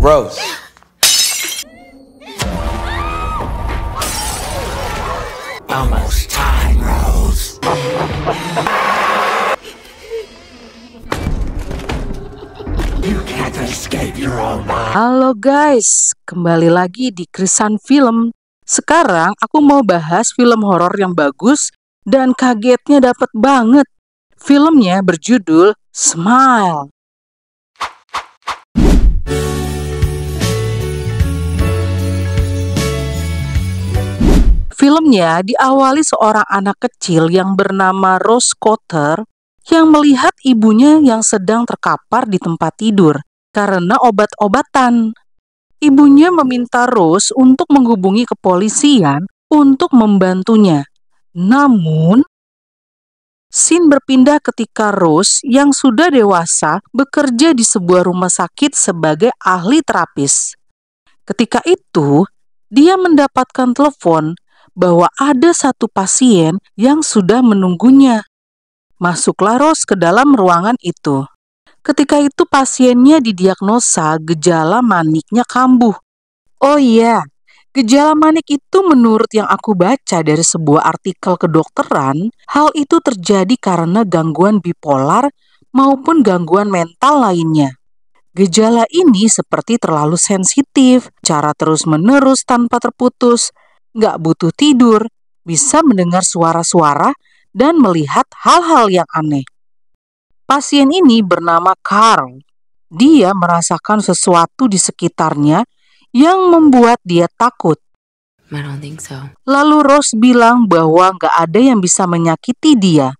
Rose. Almost time, Rose. You can't escape your own mind. Halo guys, kembali lagi di Krisan Film. Sekarang aku mau bahas film horor yang bagus dan kagetnya dapet banget. Filmnya berjudul Smile. Filmnya diawali seorang anak kecil yang bernama Rose Cotter yang melihat ibunya yang sedang terkapar di tempat tidur karena obat-obatan. Ibunya meminta Rose untuk menghubungi kepolisian untuk membantunya. Namun, scene berpindah ketika Rose yang sudah dewasa bekerja di sebuah rumah sakit sebagai ahli terapis. Ketika itu, dia mendapatkan telepon bahwa ada satu pasien yang sudah menunggunya. Masuklah Rose ke dalam ruangan itu. Ketika itu pasiennya didiagnosa gejala maniknya kambuh. Oh iya, gejala manik itu menurut yang aku baca dari sebuah artikel kedokteran, hal itu terjadi karena gangguan bipolar maupun gangguan mental lainnya. Gejala ini seperti terlalu sensitif, cara terus-menerus tanpa terputus, nggak butuh tidur, bisa mendengar suara-suara, dan melihat hal-hal yang aneh. Pasien ini bernama Carl. Dia merasakan sesuatu di sekitarnya yang membuat dia takut. I don't think so. Lalu Rose bilang bahwa nggak ada yang bisa menyakiti dia.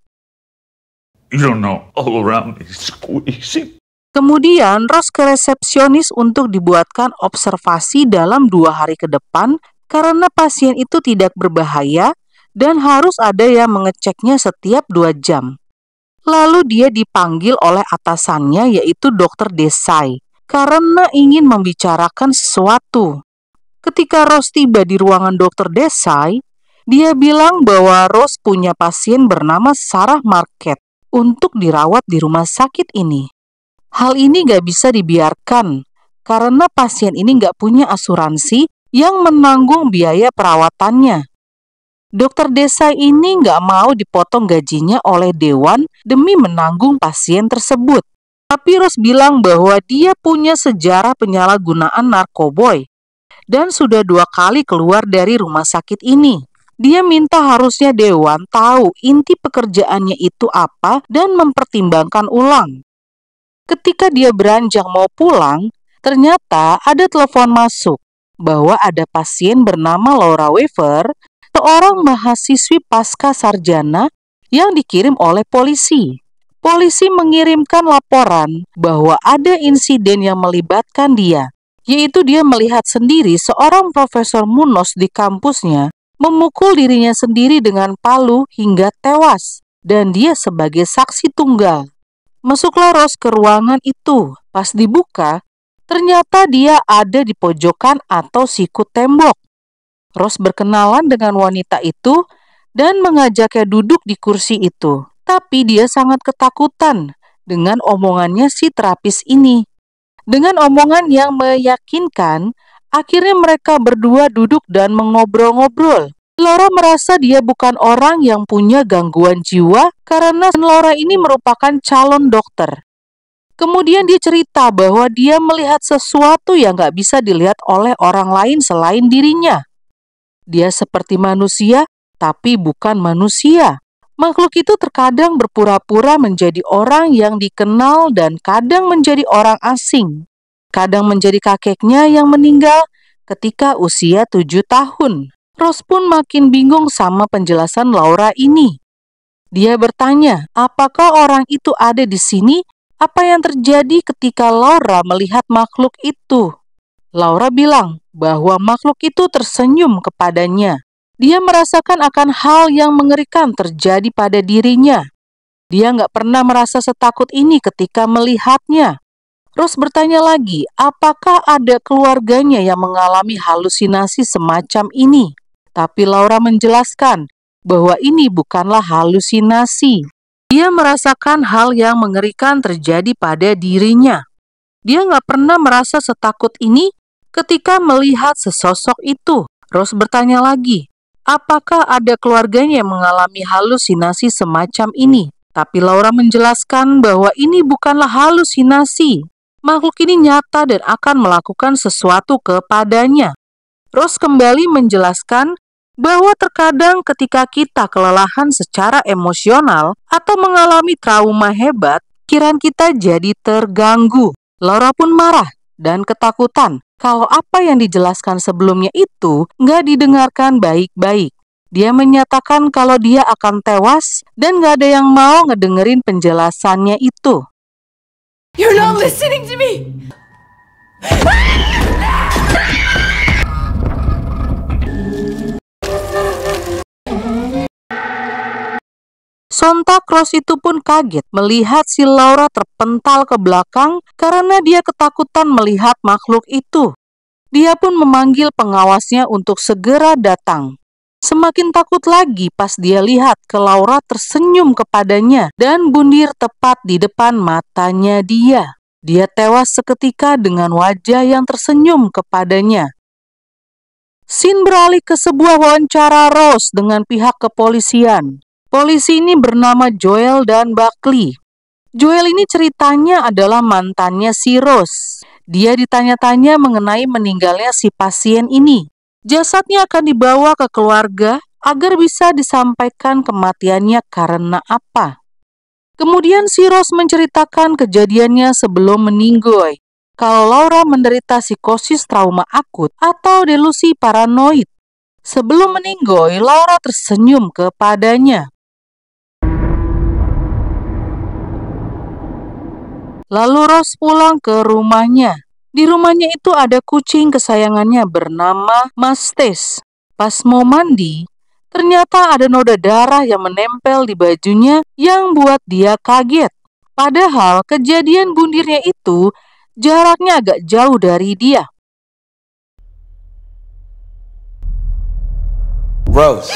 You don't know, all around me is squeezing. Kemudian Rose ke resepsionis untuk dibuatkan observasi dalam 2 hari ke depan karena pasien itu tidak berbahaya dan harus ada yang mengeceknya setiap 2 jam. Lalu dia dipanggil oleh atasannya yaitu Dr. Desai karena ingin membicarakan sesuatu. Ketika Rose tiba di ruangan Dr. Desai, dia bilang bahwa Rose punya pasien bernama Sarah Market untuk dirawat di rumah sakit ini. Hal ini gak bisa dibiarkan karena pasien ini gak punya asuransi yang menanggung biaya perawatannya. Dokter Desai ini nggak mau dipotong gajinya oleh Dewan demi menanggung pasien tersebut. Tapi Rose bilang bahwa dia punya sejarah penyalahgunaan narkoboy dan sudah 2 kali keluar dari rumah sakit ini. Dia minta harusnya Dewan tahu inti pekerjaannya itu apa dan mempertimbangkan ulang. Ketika dia beranjak mau pulang, ternyata ada telepon masuk bahwa ada pasien bernama Laura Weaver, seorang mahasiswi pasca sarjana yang dikirim oleh polisi. Polisi mengirimkan laporan bahwa ada insiden yang melibatkan dia, yaitu dia melihat sendiri seorang Profesor Munoz di kampusnya memukul dirinya sendiri dengan palu hingga tewas, dan dia sebagai saksi tunggal. Masuklah Rose ke ruangan itu. Pas dibuka, ternyata dia ada di pojokan atau sikut tembok. Rose berkenalan dengan wanita itu dan mengajaknya duduk di kursi itu. Tapi dia sangat ketakutan dengan omongannya si terapis ini. Dengan omongan yang meyakinkan, akhirnya mereka berdua duduk dan mengobrol-ngobrol. Laura merasa dia bukan orang yang punya gangguan jiwa karena Laura ini merupakan calon dokter. Kemudian dia cerita bahwa dia melihat sesuatu yang gak bisa dilihat oleh orang lain selain dirinya. Dia seperti manusia, tapi bukan manusia. Makhluk itu terkadang berpura-pura menjadi orang yang dikenal dan kadang menjadi orang asing. Kadang menjadi kakeknya yang meninggal ketika usia 7 tahun. Rose pun makin bingung sama penjelasan Laura ini. Dia bertanya, apakah orang itu ada di sini? Apa yang terjadi ketika Laura melihat makhluk itu? Laura bilang bahwa makhluk itu tersenyum kepadanya. Dia merasakan akan hal yang mengerikan terjadi pada dirinya. Dia nggak pernah merasa setakut ini ketika melihatnya. Rose bertanya lagi, apakah ada keluarganya yang mengalami halusinasi semacam ini? Tapi Laura menjelaskan bahwa ini bukanlah halusinasi. Dia merasakan hal yang mengerikan terjadi pada dirinya. Dia nggak pernah merasa setakut ini ketika melihat sesosok itu. Rose bertanya lagi, apakah ada keluarganya yang mengalami halusinasi semacam ini? Tapi Laura menjelaskan bahwa ini bukanlah halusinasi. Makhluk ini nyata dan akan melakukan sesuatu kepadanya. Rose kembali menjelaskan bahwa terkadang ketika kita kelelahan secara emosional atau mengalami trauma hebat, pikiran kita jadi terganggu. Laura pun marah dan ketakutan kalau apa yang dijelaskan sebelumnya itu nggak didengarkan baik-baik. Dia menyatakan kalau dia akan tewas dan nggak ada yang mau ngedengerin penjelasannya itu. You're not listening to me! Sontak Rose itu pun kaget melihat si Laura terpental ke belakang karena dia ketakutan melihat makhluk itu. Dia pun memanggil pengawasnya untuk segera datang. Semakin takut lagi pas dia lihat ke Laura tersenyum kepadanya dan bundir tepat di depan matanya dia. Dia tewas seketika dengan wajah yang tersenyum kepadanya. Scene beralih ke sebuah wawancara Rose dengan pihak kepolisian. Polisi ini bernama Joel dan Buckley. Joel ini ceritanya adalah mantannya si Rose. Dia ditanya-tanya mengenai meninggalnya si pasien ini. Jasadnya akan dibawa ke keluarga agar bisa disampaikan kematiannya karena apa. Kemudian si Rose menceritakan kejadiannya sebelum meninggoy. Kalau Laura menderita psikosis trauma akut atau delusi paranoid. Sebelum meninggoy, Laura tersenyum kepadanya. Lalu Rose pulang ke rumahnya. Di rumahnya itu ada kucing kesayangannya bernama Mastes. Pas mau mandi, ternyata ada noda darah yang menempel di bajunya yang buat dia kaget. Padahal kejadian bundirnya itu jaraknya agak jauh dari dia. Rose.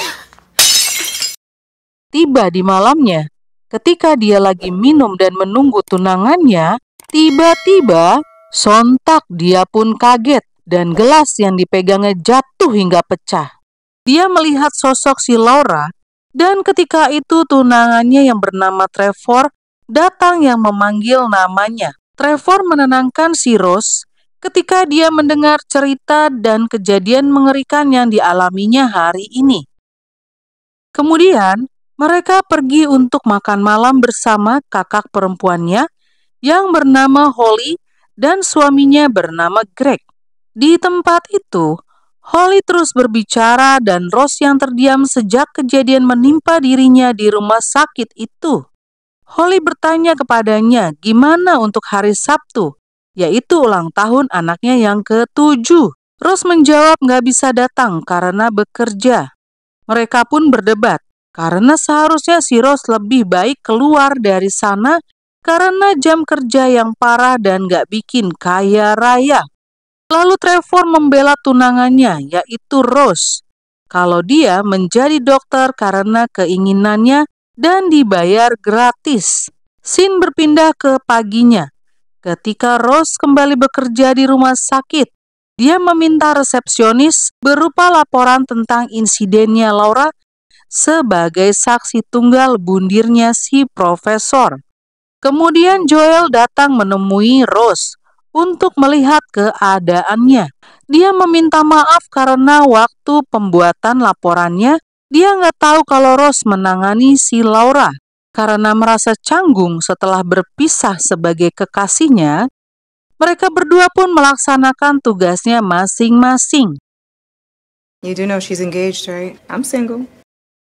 Tiba di malamnya, ketika dia lagi minum dan menunggu tunangannya, tiba-tiba sontak dia pun kaget dan gelas yang dipegangnya jatuh hingga pecah. Dia melihat sosok si Laura dan ketika itu tunangannya yang bernama Trevor datang yang memanggil namanya. Trevor menenangkan si Rose ketika dia mendengar cerita dan kejadian mengerikan yang dialaminya hari ini. Kemudian, mereka pergi untuk makan malam bersama kakak perempuannya yang bernama Holly dan suaminya bernama Greg. Di tempat itu, Holly terus berbicara dan Rose yang terdiam sejak kejadian menimpa dirinya di rumah sakit itu. Holly bertanya kepadanya gimana untuk hari Sabtu, yaitu ulang tahun anaknya yang ke-7. Rose menjawab nggak bisa datang karena bekerja. Mereka pun berdebat. Karena seharusnya si Rose lebih baik keluar dari sana karena jam kerja yang parah dan gak bikin kaya raya. Lalu Trevor membela tunangannya, yaitu Rose. Kalau dia menjadi dokter karena keinginannya dan dibayar gratis. Scene berpindah ke paginya. Ketika Rose kembali bekerja di rumah sakit, dia meminta resepsionis berupa laporan tentang insidennya Laura sebagai saksi tunggal bundirnya si profesor. Kemudian Joel datang menemui Rose untuk melihat keadaannya. Dia meminta maaf karena waktu pembuatan laporannya, dia nggak tahu kalau Rose menangani si Laura. Karena merasa canggung setelah berpisah sebagai kekasihnya, mereka berdua pun melaksanakan tugasnya masing-masing. You do know she's engaged, right? I'm single.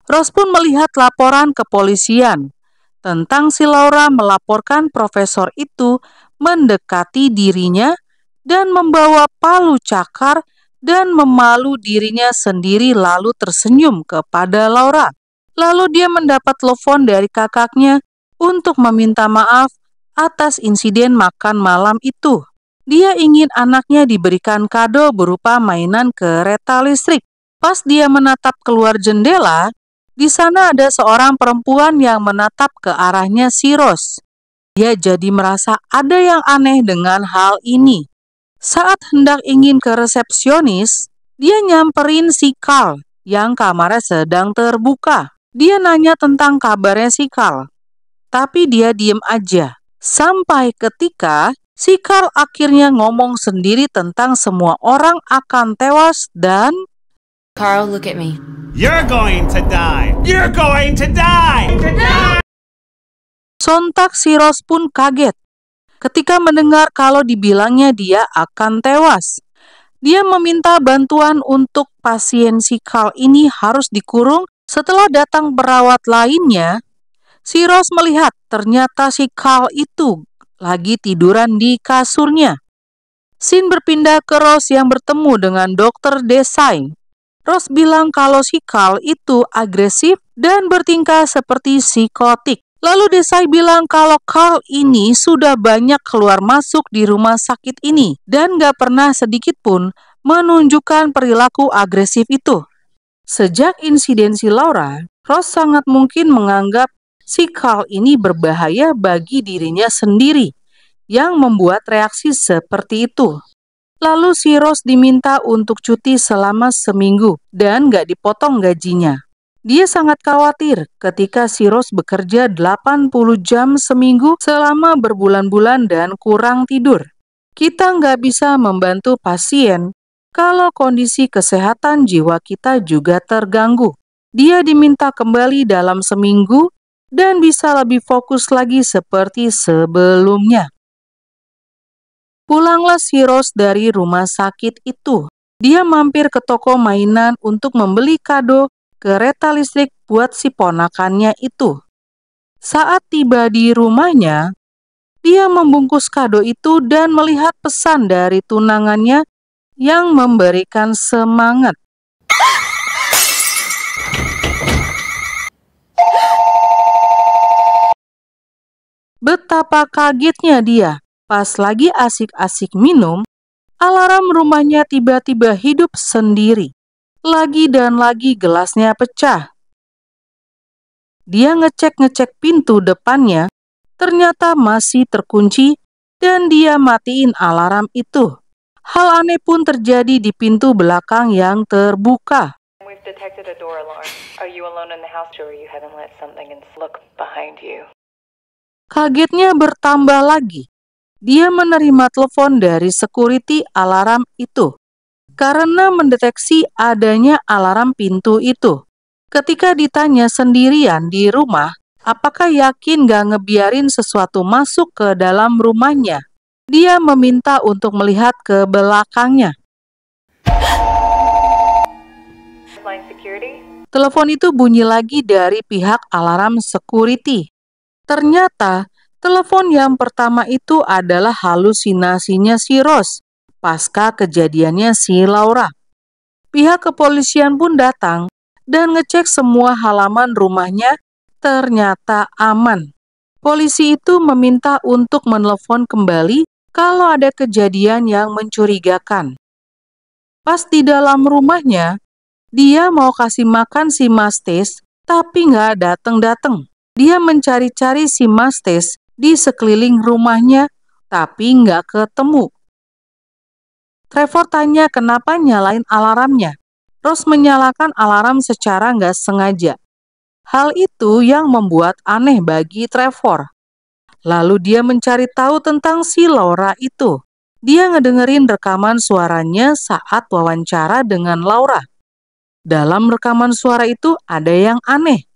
Rose pun melihat laporan kepolisian tentang si Laura melaporkan profesor itu mendekati dirinya dan membawa palu cakar dan memalu dirinya sendiri lalu tersenyum kepada Laura. Lalu dia mendapat telepon dari kakaknya untuk meminta maaf atas insiden makan malam itu. Dia ingin anaknya diberikan kado berupa mainan kereta listrik. Pas dia menatap keluar jendela, di sana ada seorang perempuan yang menatap ke arahnya si Rose. Dia jadi merasa ada yang aneh dengan hal ini. Saat hendak ingin ke resepsionis, dia nyamperin si Carl yang kamarnya sedang terbuka. Dia nanya tentang kabarnya si Carl, tapi dia diem aja. Sampai ketika si Carl akhirnya ngomong sendiri tentang semua orang akan tewas dan Carl, look at me. You're going to die! You're going to die! sontak si Rose pun kaget ketika mendengar kalau dibilangnya dia akan tewas. Dia meminta bantuan untuk pasien si Carl ini harus dikurung. Setelah datang perawat lainnya, si Rose melihat ternyata si Carl itu lagi tiduran di kasurnya. Scene berpindah ke Rose yang bertemu dengan Dr. Desai. Rose bilang kalau si Carl itu agresif dan bertingkah seperti psikotik. Lalu Desai bilang kalau Carl ini sudah banyak keluar masuk di rumah sakit ini dan gak pernah sedikit pun menunjukkan perilaku agresif itu. Sejak insiden si Laura, Rose sangat mungkin menganggap si Carl ini berbahaya bagi dirinya sendiri yang membuat reaksi seperti itu. Lalu si Rose diminta untuk cuti selama seminggu dan gak dipotong gajinya. Dia sangat khawatir ketika si Rose bekerja 80 jam seminggu selama berbulan-bulan dan kurang tidur. Kita nggak bisa membantu pasien kalau kondisi kesehatan jiwa kita juga terganggu. Dia diminta kembali dalam seminggu dan bisa lebih fokus lagi seperti sebelumnya. Pulanglah si Rose dari rumah sakit itu. Dia mampir ke toko mainan untuk membeli kado kereta listrik buat si ponakannya itu. Saat tiba di rumahnya, dia membungkus kado itu dan melihat pesan dari tunangannya yang memberikan semangat. Betapa kagetnya dia pas lagi asik-asik minum, alarm rumahnya tiba-tiba hidup sendiri. Lagi dan lagi gelasnya pecah. Dia ngecek-ngecek pintu depannya, ternyata masih terkunci dan dia matiin alarm itu. Hal aneh pun terjadi di pintu belakang yang terbuka. We've detected a door alarm. Are you alone in the house? Sure you haven't let something look behind you. Kagetnya bertambah lagi. Dia menerima telepon dari security alarm itu karena mendeteksi adanya alarm pintu itu. Ketika ditanya sendirian di rumah, apakah yakin gak ngebiarin sesuatu masuk ke dalam rumahnya? Dia meminta untuk melihat ke belakangnya. Line security? Telepon itu bunyi lagi dari pihak alarm security. Ternyata, telepon yang pertama itu adalah halusinasinya si Rose pasca kejadiannya si Laura. Pihak kepolisian pun datang dan ngecek semua halaman rumahnya, ternyata aman. Polisi itu meminta untuk menelpon kembali kalau ada kejadian yang mencurigakan. Pas di dalam rumahnya, dia mau kasih makan si Mastes, tapi nggak dateng-dateng. Dia mencari-cari si Mastes di sekeliling rumahnya, tapi nggak ketemu. Trevor tanya kenapa nyalain alarmnya. Rose menyalakan alarm secara nggak sengaja. Hal itu yang membuat aneh bagi Trevor. Lalu dia mencari tahu tentang si Laura itu. Dia ngedengerin rekaman suaranya saat wawancara dengan Laura. Dalam rekaman suara itu ada yang aneh.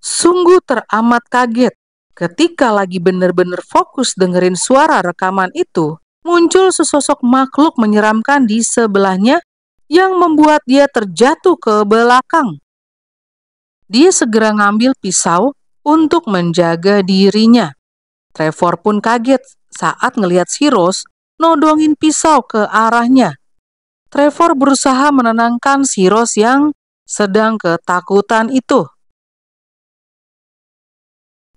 Sungguh teramat kaget. Ketika lagi benar-benar fokus dengerin suara rekaman itu, muncul sesosok makhluk menyeramkan di sebelahnya yang membuat dia terjatuh ke belakang. Dia segera ngambil pisau untuk menjaga dirinya. Trevor pun kaget saat ngelihat si Rose nodongin pisau ke arahnya. Trevor berusaha menenangkan si Rose yang sedang ketakutan itu.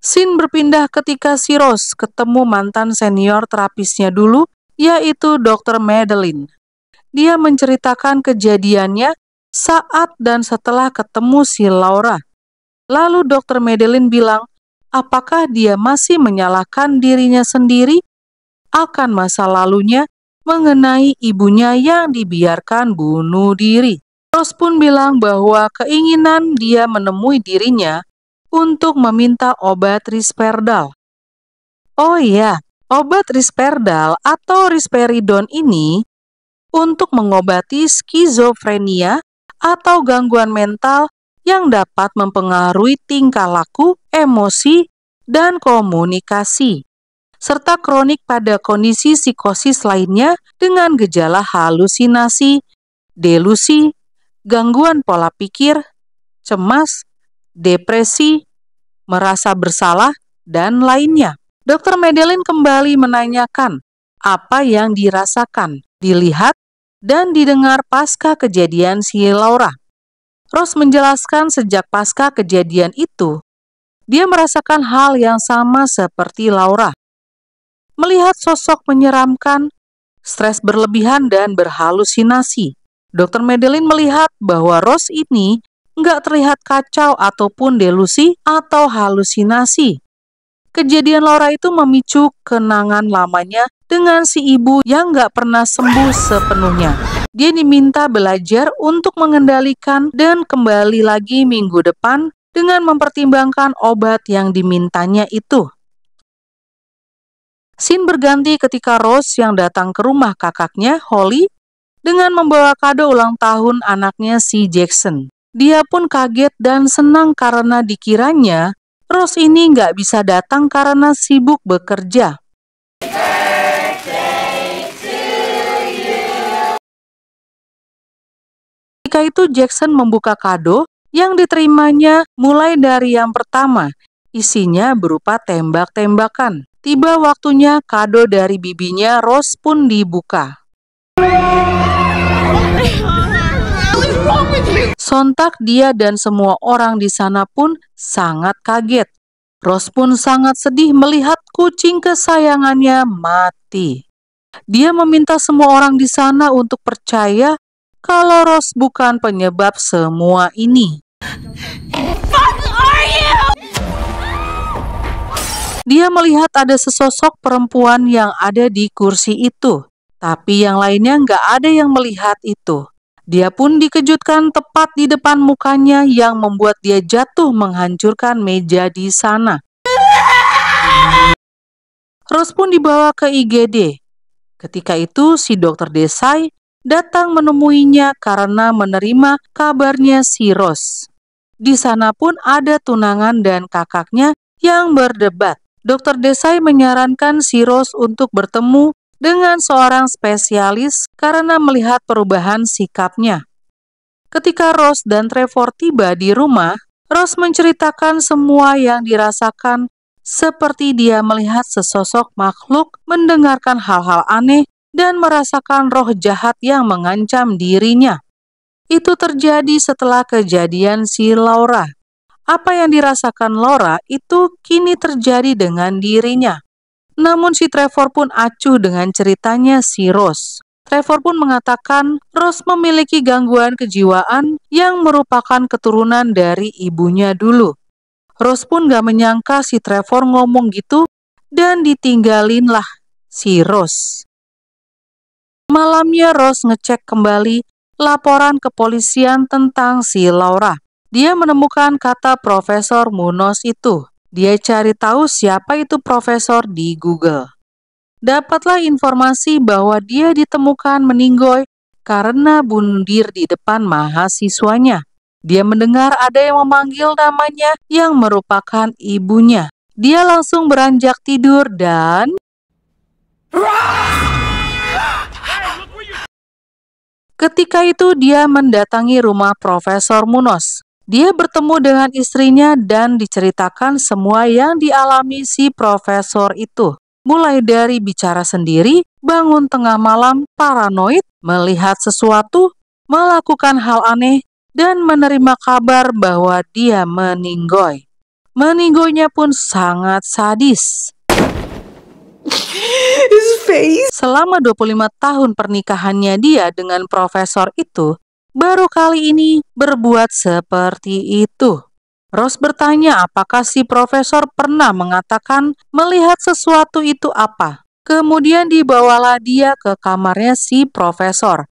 Scene berpindah ketika si Rose ketemu mantan senior terapisnya dulu, yaitu Dr. Madeline. Dia menceritakan kejadiannya saat dan setelah ketemu si Laura. Lalu Dr. Madeline bilang, apakah dia masih menyalahkan dirinya sendiri akan masa lalunya mengenai ibunya yang dibiarkan bunuh diri. Rose pun bilang bahwa keinginan dia menemui dirinya untuk meminta obat Risperdal. Oh iya, obat Risperdal atau risperidon ini untuk mengobati skizofrenia atau gangguan mental yang dapat mempengaruhi tingkah laku, emosi, dan komunikasi, serta kronik pada kondisi psikosis lainnya dengan gejala halusinasi, delusi, gangguan pola pikir, cemas, depresi, merasa bersalah, dan lainnya. Dr. Madeline kembali menanyakan apa yang dirasakan, dilihat, dan didengar pasca kejadian si Laura. Rose menjelaskan sejak pasca kejadian itu, dia merasakan hal yang sama seperti Laura. Melihat sosok menyeramkan, stres berlebihan, dan berhalusinasi. Dr. Madeline melihat bahwa Rose ini nggak terlihat kacau ataupun delusi atau halusinasi. Kejadian Laura itu memicu kenangan lamanya dengan si ibu yang nggak pernah sembuh sepenuhnya. Dia diminta belajar untuk mengendalikan dan kembali lagi minggu depan dengan mempertimbangkan obat yang dimintanya itu. Scene berganti ketika Rose yang datang ke rumah kakaknya, Holly, dengan membawa kado ulang tahun anaknya si Jackson. Dia pun kaget dan senang karena dikiranya Rose ini nggak bisa datang karena sibuk bekerja. Ketika itu Jackson membuka kado yang diterimanya mulai dari yang pertama. Isinya berupa tembak-tembakan. Tiba waktunya kado dari bibinya Rose pun dibuka. Sontak dia dan semua orang di sana pun sangat kaget. Rose pun sangat sedih melihat kucing kesayangannya mati. Dia meminta semua orang di sana untuk percaya kalau Rose bukan penyebab semua ini. Dia melihat ada sesosok perempuan yang ada di kursi itu, tapi yang lainnya nggak ada yang melihat itu. Dia pun dikejutkan tepat di depan mukanya yang membuat dia jatuh menghancurkan meja di sana. Rose pun dibawa ke IGD. Ketika itu si Dr. Desai datang menemuinya karena menerima kabarnya si Rose. Di sana pun ada tunangan dan kakaknya yang berdebat. Dr. Desai menyarankan si Rose untuk bertemu dengan seorang spesialis karena melihat perubahan sikapnya. Ketika Rose dan Trevor tiba di rumah, Rose menceritakan semua yang dirasakan seperti dia melihat sesosok makhluk, mendengarkan hal-hal aneh, dan merasakan roh jahat yang mengancam dirinya. Itu terjadi setelah kejadian si Laura. Apa yang dirasakan Laura itu kini terjadi dengan dirinya. Namun si Trevor pun acuh dengan ceritanya si Rose. Trevor pun mengatakan Rose memiliki gangguan kejiwaan yang merupakan keturunan dari ibunya dulu. Rose pun gak menyangka si Trevor ngomong gitu dan ditinggalinlah si Rose. Malamnya Rose ngecek kembali laporan kepolisian tentang si Laura. Dia menemukan kata Profesor Munoz itu. Dia cari tahu siapa itu profesor di Google. Dapatlah informasi bahwa dia ditemukan meninggoy karena bunuh diri di depan mahasiswanya. Dia mendengar ada yang memanggil namanya yang merupakan ibunya. Dia langsung beranjak tidur dan ketika itu dia mendatangi rumah Profesor Munoz. Dia bertemu dengan istrinya dan diceritakan semua yang dialami si profesor itu. Mulai dari bicara sendiri, bangun tengah malam, paranoid, melihat sesuatu, melakukan hal aneh, dan menerima kabar bahwa dia meninggoy. Meninggoynya pun sangat sadis. Selama 25 tahun pernikahannya dia dengan profesor itu, baru kali ini berbuat seperti itu. Rose bertanya apakah si profesor pernah mengatakan melihat sesuatu itu apa. Kemudian dibawalah dia ke kamarnya si profesor.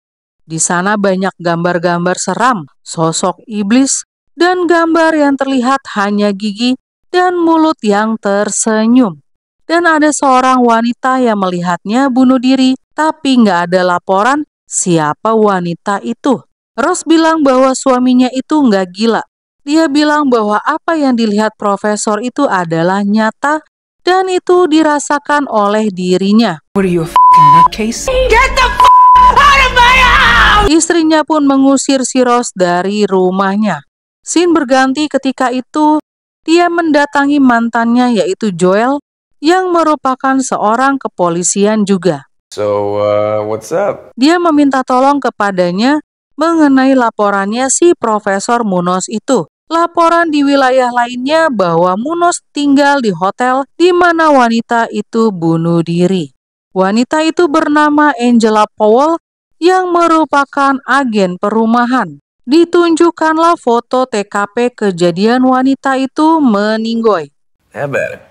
Di sana banyak gambar-gambar seram, sosok iblis, dan gambar yang terlihat hanya gigi dan mulut yang tersenyum. Dan ada seorang wanita yang melihatnya bunuh diri, tapi nggak ada laporan siapa wanita itu. Rose bilang bahwa suaminya itu nggak gila. Dia bilang bahwa apa yang dilihat profesor itu adalah nyata dan itu dirasakan oleh dirinya. What are you, a f***ing nutcase? Get the f*** out of my house! Istrinya pun mengusir si Rose dari rumahnya. Scene berganti ketika itu, dia mendatangi mantannya yaitu Joel, yang merupakan seorang kepolisian juga. So, what's up? Dia meminta tolong kepadanya mengenai laporannya si Profesor Munoz itu. Laporan di wilayah lainnya bahwa Munoz tinggal di hotel di mana wanita itu bunuh diri. Wanita itu bernama Angela Powell yang merupakan agen perumahan. Ditunjukkanlah foto TKP kejadian wanita itu meninggoy. How about it?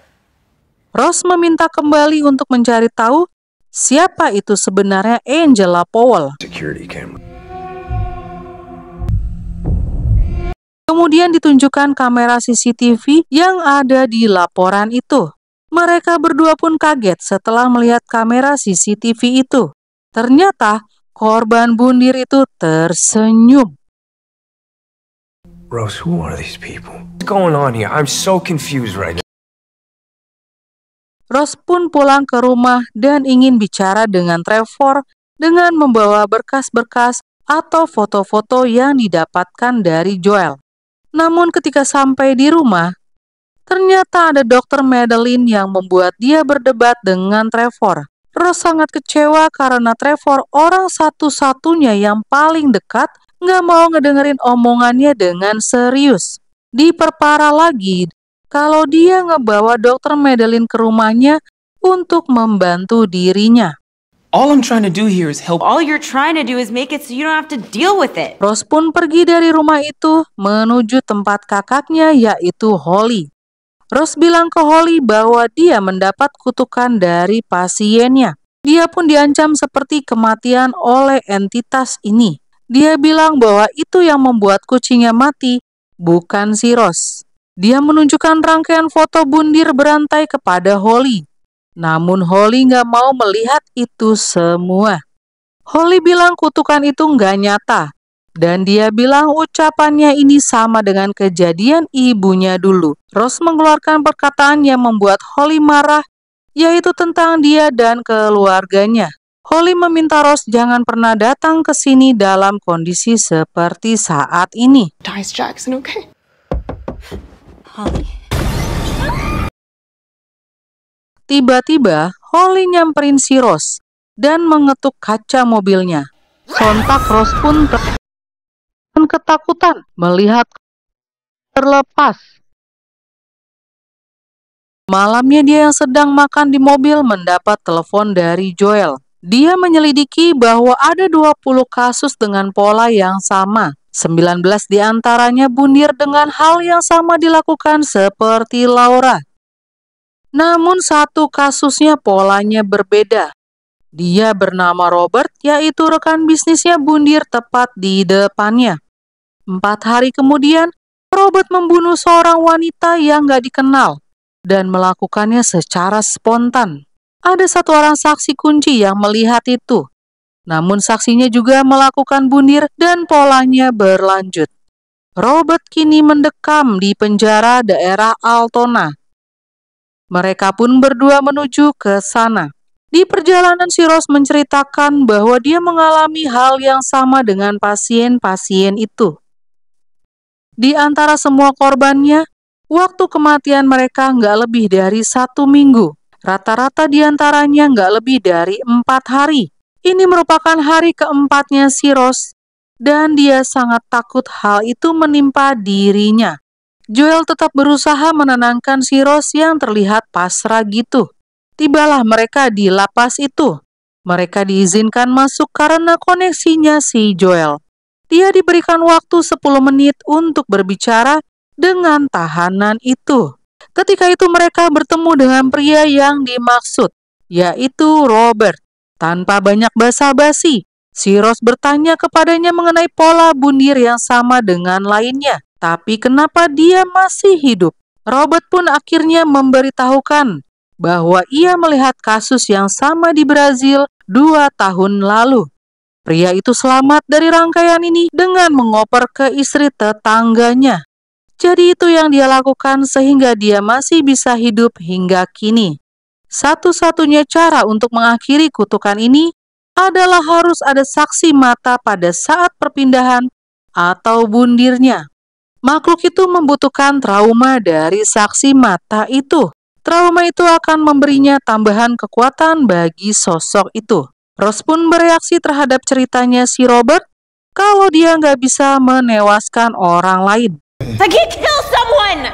Rose meminta kembali untuk mencari tahu siapa itu sebenarnya Angela Powell. Security camera. Kemudian ditunjukkan kamera CCTV yang ada di laporan itu. Mereka berdua pun kaget setelah melihat kamera CCTV itu. Ternyata korban bunuh diri itu tersenyum. Rose, who are these people? What's going on here? I'm so confused right now. Rose pun pulang ke rumah dan ingin bicara dengan Trevor dengan membawa berkas-berkas atau foto-foto yang didapatkan dari Joel. Namun ketika sampai di rumah, ternyata ada Dr. Madeline yang membuat dia berdebat dengan Trevor. Rose sangat kecewa karena Trevor orang satu-satunya yang paling dekat nggak mau ngedengerin omongannya dengan serius. Diperparah lagi kalau dia ngebawa Dr. Madeline ke rumahnya untuk membantu dirinya. All I'm trying to do here is help. All you're trying to do is make it so you don't have to deal with it. Rose pun pergi dari rumah itu menuju tempat kakaknya yaitu Holly. Rose bilang ke Holly bahwa dia mendapat kutukan dari pasiennya. Dia pun diancam seperti kematian oleh entitas ini. Dia bilang bahwa itu yang membuat kucingnya mati, bukan si Rose. Dia menunjukkan rangkaian foto bundir berantai kepada Holly. Namun Holly nggak mau melihat itu semua. Holly bilang kutukan itu nggak nyata. Dan dia bilang ucapannya ini sama dengan kejadian ibunya dulu. Rose mengeluarkan perkataan yang membuat Holly marah, yaitu tentang dia dan keluarganya. Holly meminta Rose jangan pernah datang ke sini dalam kondisi seperti saat ini. Dice Jackson, okay? Holly. Tiba-tiba, Holly nyamperin si Rose dan mengetuk kaca mobilnya. Sontak Rose pun ketakutan melihat terlepas. Malamnya dia yang sedang makan di mobil mendapat telepon dari Joel. Dia menyelidiki bahwa ada 20 kasus dengan pola yang sama. 19 diantaranya bundir dengan hal yang sama dilakukan seperti Laura. Namun satu kasusnya polanya berbeda. Dia bernama Robert, yaitu rekan bisnisnya bundir tepat di depannya. 4 hari kemudian, Robert membunuh seorang wanita yang gak dikenal dan melakukannya secara spontan. Ada satu orang saksi kunci yang melihat itu. Namun saksinya juga melakukan bundir dan polanya berlanjut. Robert kini mendekam di penjara daerah Altona. Mereka pun berdua menuju ke sana. Di perjalanan si Rose menceritakan bahwa dia mengalami hal yang sama dengan pasien-pasien itu. Di antara semua korbannya, waktu kematian mereka nggak lebih dari 1 minggu. Rata-rata di antaranya nggak lebih dari 4 hari. Ini merupakan hari keempatnya si Rose, dan dia sangat takut hal itu menimpa dirinya. Joel tetap berusaha menenangkan si Rose yang terlihat pasrah gitu. Tibalah mereka di lapas itu. Mereka diizinkan masuk karena koneksinya si Joel. Dia diberikan waktu 10 menit untuk berbicara dengan tahanan itu. Ketika itu mereka bertemu dengan pria yang dimaksud, yaitu Robert. Tanpa banyak basa-basi, si Rose bertanya kepadanya mengenai pola bundir yang sama dengan lainnya. Tapi kenapa dia masih hidup? Robert pun akhirnya memberitahukan bahwa ia melihat kasus yang sama di Brazil 2 tahun lalu. Pria itu selamat dari rangkaian ini dengan mengoper ke istri tetangganya. Jadi itu yang dia lakukan sehingga dia masih bisa hidup hingga kini. Satu-satunya cara untuk mengakhiri kutukan ini adalah harus ada saksi mata pada saat perpindahan atau bundirnya. Makhluk itu membutuhkan trauma dari saksi mata itu. Trauma itu akan memberinya tambahan kekuatan bagi sosok itu. Rose pun bereaksi terhadap ceritanya si Robert kalau dia nggak bisa menewaskan orang lain. I can't kill someone!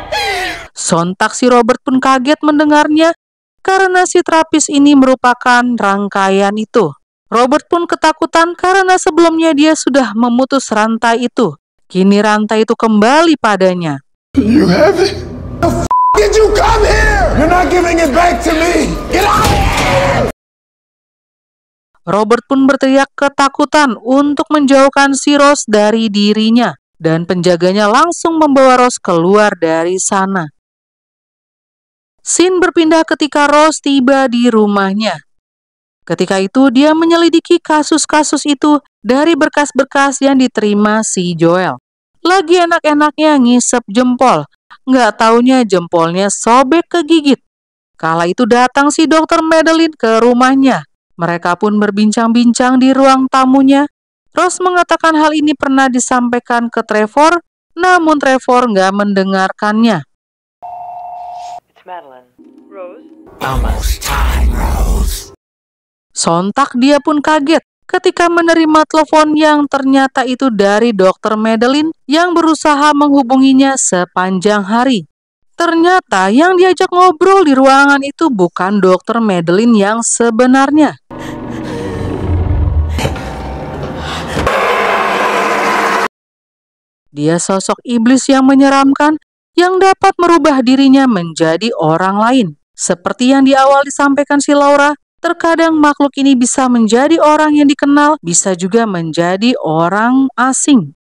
Sontak si Robert pun kaget mendengarnya karena si terapis ini merupakan rangkaian itu. Robert pun ketakutan karena sebelumnya dia sudah memutus rantai itu. Kini rantai itu kembali padanya. You have it? The f*** did you come here? You're not giving it back to me. Get out of here! Robert pun berteriak ketakutan untuk menjauhkan si Rose dari dirinya. Dan penjaganya langsung membawa Rose keluar dari sana. Scene berpindah ketika Rose tiba di rumahnya. Ketika itu dia menyelidiki kasus-kasus itu dari berkas-berkas yang diterima si Joel. Lagi enak-enaknya ngisep jempol, nggak taunya jempolnya sobek kegigit. Kala itu datang si Dr. Madeline ke rumahnya. Mereka pun berbincang-bincang di ruang tamunya. Rose mengatakan hal ini pernah disampaikan ke Trevor, namun Trevor nggak mendengarkannya. Madeline. Rose? Almost time, Rose. Sontak dia pun kaget ketika menerima telepon yang ternyata itu dari Dr. Madeline yang berusaha menghubunginya sepanjang hari. Ternyata yang diajak ngobrol di ruangan itu bukan Dr. Madeline yang sebenarnya. Dia sosok iblis yang menyeramkan yang dapat merubah dirinya menjadi orang lain. Seperti yang di awal disampaikan si Laura, terkadang makhluk ini bisa menjadi orang yang dikenal, bisa juga menjadi orang asing.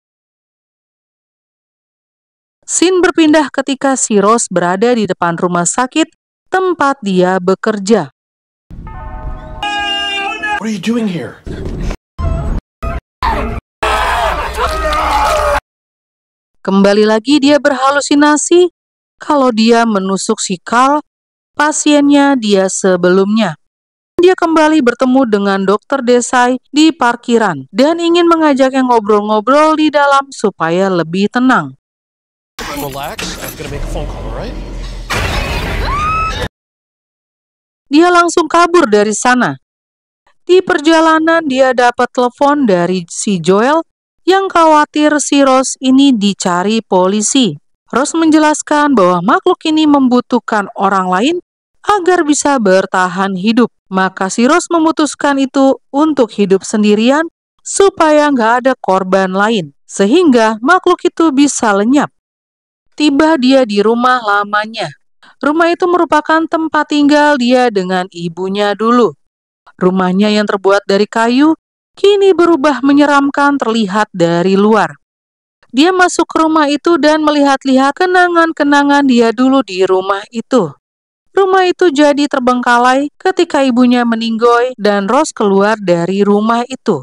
Scene berpindah ketika si Rose berada di depan rumah sakit tempat dia bekerja. What are you doing here? Kembali lagi dia berhalusinasi kalau dia menusuk si Carl, pasiennya dia sebelumnya. Dia kembali bertemu dengan Dr. Desai di parkiran dan ingin mengajaknya ngobrol-ngobrol di dalam supaya lebih tenang. Relax, I'm gonna make a phone call, alright? Dia langsung kabur dari sana. Di perjalanan dia dapat telepon dari si Joel yang khawatir si Rose ini dicari polisi. Rose menjelaskan bahwa makhluk ini membutuhkan orang lain agar bisa bertahan hidup. Maka si Rose memutuskan itu untuk hidup sendirian supaya nggak ada korban lain. Sehingga makhluk itu bisa lenyap. Tiba dia di rumah lamanya. Rumah itu merupakan tempat tinggal dia dengan ibunya dulu. Rumahnya yang terbuat dari kayu kini berubah menyeramkan terlihat dari luar. Dia masuk ke rumah itu dan melihat-lihat kenangan-kenangan dia dulu di rumah itu. Rumah itu jadi terbengkalai ketika ibunya meninggoy dan Rose keluar dari rumah itu.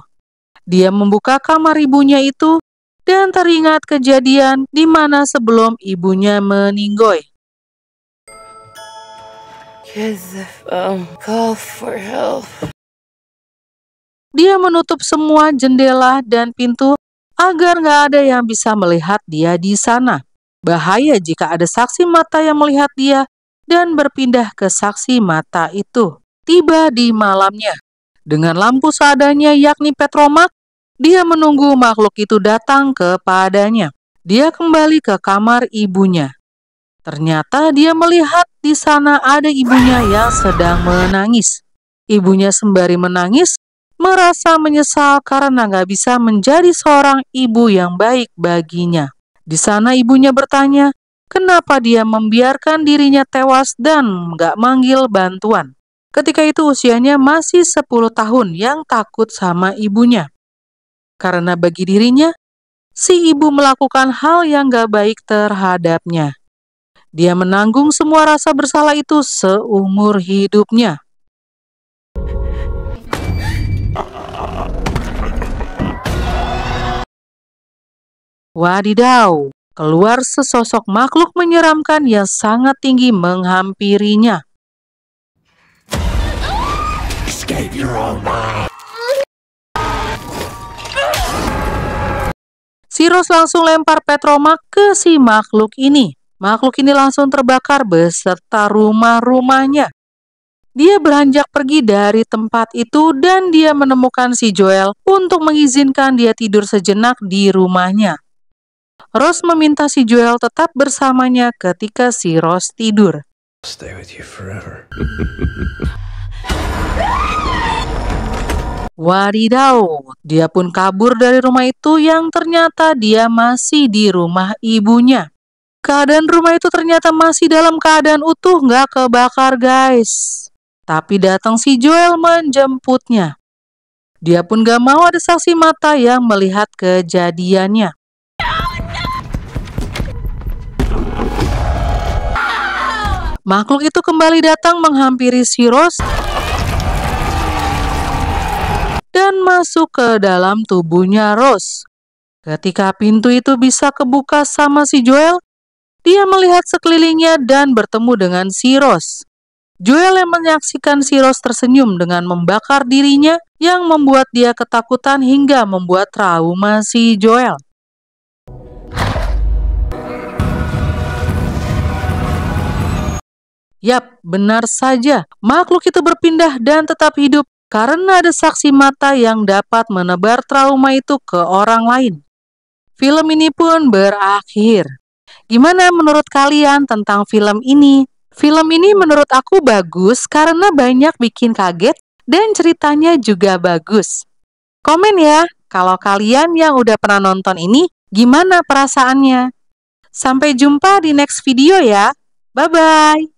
Dia membuka kamar ibunya itu dan teringat kejadian di mana sebelum ibunya meninggoy. Call for help. Dia menutup semua jendela dan pintu agar nggak ada yang bisa melihat dia di sana. Bahaya jika ada saksi mata yang melihat dia dan berpindah ke saksi mata itu. Tiba di malamnya, dengan lampu seadanya yakni petromak, dia menunggu makhluk itu datang kepadanya. Dia kembali ke kamar ibunya. Ternyata dia melihat di sana ada ibunya yang sedang menangis. Ibunya sembari menangis, merasa menyesal karena nggak bisa menjadi seorang ibu yang baik baginya. Di sana ibunya bertanya, kenapa dia membiarkan dirinya tewas dan nggak manggil bantuan. Ketika itu usianya masih 10 tahun yang takut sama ibunya. Karena bagi dirinya, si ibu melakukan hal yang gak baik terhadapnya. Dia menanggung semua rasa bersalah itu seumur hidupnya. Wadidaw, keluar sesosok makhluk menyeramkan yang sangat tinggi menghampirinya. Si Rose langsung lempar petromak ke si makhluk ini. Makhluk ini langsung terbakar beserta rumah-rumahnya. Dia beranjak pergi dari tempat itu dan dia menemukan si Joel untuk mengizinkan dia tidur sejenak di rumahnya. Rose meminta si Joel tetap bersamanya ketika si Rose tidur. Stay with you forever. Wadidaw, dia pun kabur dari rumah itu yang ternyata dia masih di rumah ibunya. Keadaan rumah itu ternyata masih dalam keadaan utuh, nggak kebakar guys. Tapi datang si Joel menjemputnya. Dia pun gak mau ada saksi mata yang melihat kejadiannya. Makhluk itu kembali datang menghampiri si Rose dan masuk ke dalam tubuhnya Rose. Ketika pintu itu bisa kebuka sama si Joel, dia melihat sekelilingnya dan bertemu dengan si Rose. Joel yang menyaksikan si Rose tersenyum dengan membakar dirinya yang membuat dia ketakutan hingga membuat trauma si Joel. Yap, benar saja. Makhluk itu berpindah dan tetap hidup karena ada saksi mata yang dapat menebar trauma itu ke orang lain. Film ini pun berakhir. Gimana menurut kalian tentang film ini? Film ini menurut aku bagus karena banyak bikin kaget dan ceritanya juga bagus. Komen ya, kalau kalian yang udah pernah nonton ini, gimana perasaannya? Sampai jumpa di next video ya. Bye-bye.